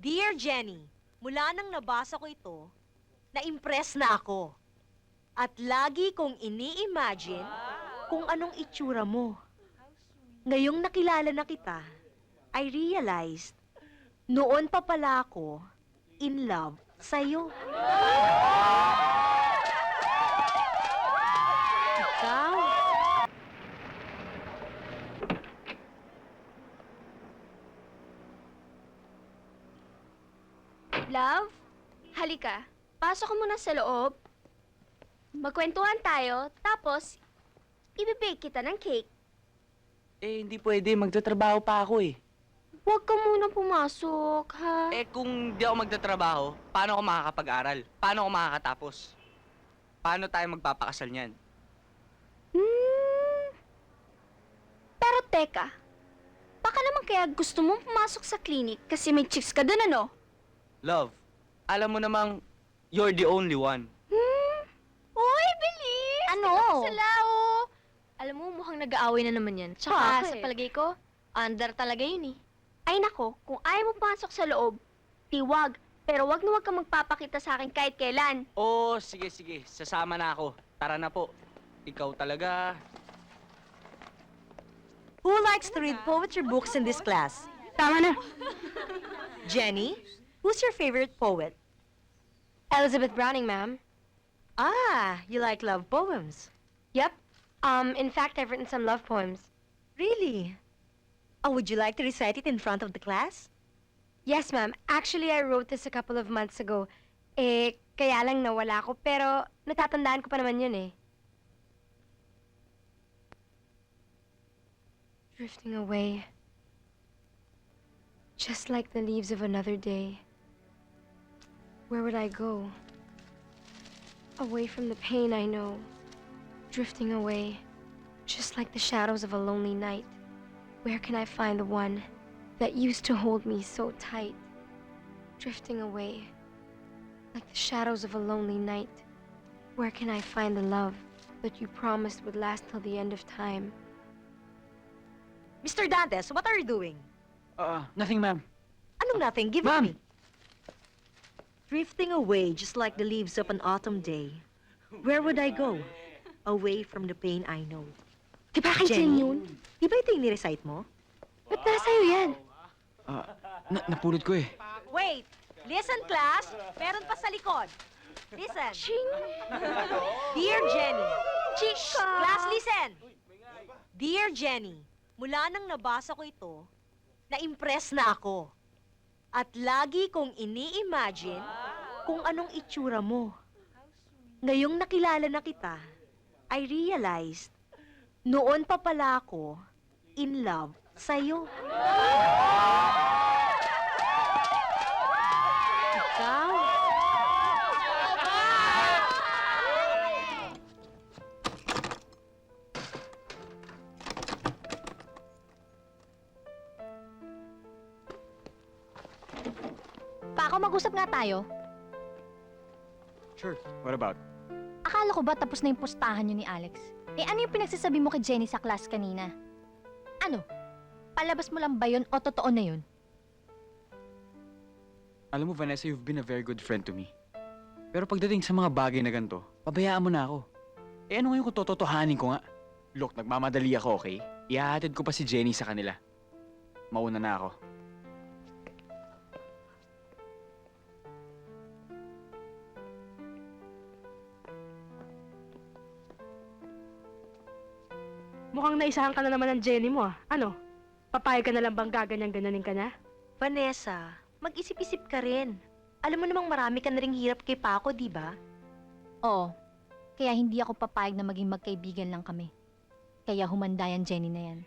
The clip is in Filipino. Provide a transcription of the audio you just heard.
Dear Jenny, mula nang nabasa ko ito, na-impress na ako. At lagi kong ini-imagine kung anong itsura mo. Ngayong nakilala na kita, I realized, noon pa pala ako in love sa'yo. Ikaw? Love, halika. Pasok ka muna sa loob. Magkwentuhan tayo, tapos ibibake kita ng cake. Eh, hindi pwede. Magtatrabaho pa ako eh. Huwag ka muna pumasok, ha? Eh, kung di ako magtatrabaho, paano ako makakapag-aral? Paano ako makakatapos? Paano tayo magpapakasal niyan? Pero teka, baka naman kaya gusto mong pumasok sa clinic kasi may chicks ka dun, ano? Love, alam mo namang you're the only one. Uy, bilis! Ano? Sa lao! Alam mo, mukhang nag-aaway na naman yan. Tsaka, Bakit? sa palagay ko, under talaga yun eh. Ay nako, kung ayaw mo pasok sa loob, tiwag. Pero wag na wag kang magpapakita sa akin kahit kailan. Oh, sige, sige. Sasama na ako. Tara na po. Ikaw talaga. Who likes to read poetry books in this class? Tama na. Jenny, who's your favorite poet? Elizabeth Browning, ma'am. Ah, you like love poems. Yep. In fact, I've written some love poems. Really? Oh, would you like to recite it in front of the class? Yes, ma'am. Actually, I wrote this a couple of months ago. Eh, kaya lang nawala ko, pero natatandaan ko pa naman yun eh. Drifting away. Just like the leaves of another day. Where would I go? Away from the pain I know. Drifting away. Just like the shadows of a lonely night. Where can I find the one that used to hold me so tight? Drifting away. Like the shadows of a lonely night. Where can I find the love that you promised would last till the end of time? Mr. Dantes, what are you doing? Nothing, ma'am. Anong nothing? Give it Ma'am. me. Drifting away just like the leaves of an autumn day. Where would I go? Away from the pain I know. Di ba kay Jen yun? Di ba ito yung nirecite mo? Ba't nasa'yo yan? Napulot ko eh. Wait! Listen, class! Meron pa sa likod. Listen. Ching! Dear Jenny. Chika! Class, listen! Dear Jenny, mula nang nabasa ko ito, na-impress na ako. At lagi kong ini-imagine kung anong itsura mo. Ngayong nakilala na kita, I realized, noon pa pala ako in love sa'yo. Ikaw? Paco, mag-usap nga tayo. Sure. What about? Akala ko ba tapos na yung pustahan niyo ni Alex? Eh ano yung pinagsasabi mo kay Jenny sa class kanina? Ano? Palabas mo lang ba yun o totoo na yun? Alam mo, Vanessa, you've been a very good friend to me. Pero pagdating sa mga bagay na ganito, pabayaan mo na ako. Eh ano ngayon kung tototohanin ko nga? Look, nagmamadali ako, okay? Ihahatid ko pa si Jenny sa kanila. Mauna na ako. Mukhang naisahan ka na naman ng Jenny mo, ah. Ano? Papayag ka na lang bang gaganyan-gananin ka na? Vanessa, mag-isip-isip ka rin. Alam mo namang marami ka na ring hirap kay Paco, di ba? Oo. Kaya hindi ako papayag na maging magkaibigan lang kami. Kaya humanda yan Jenny na yan.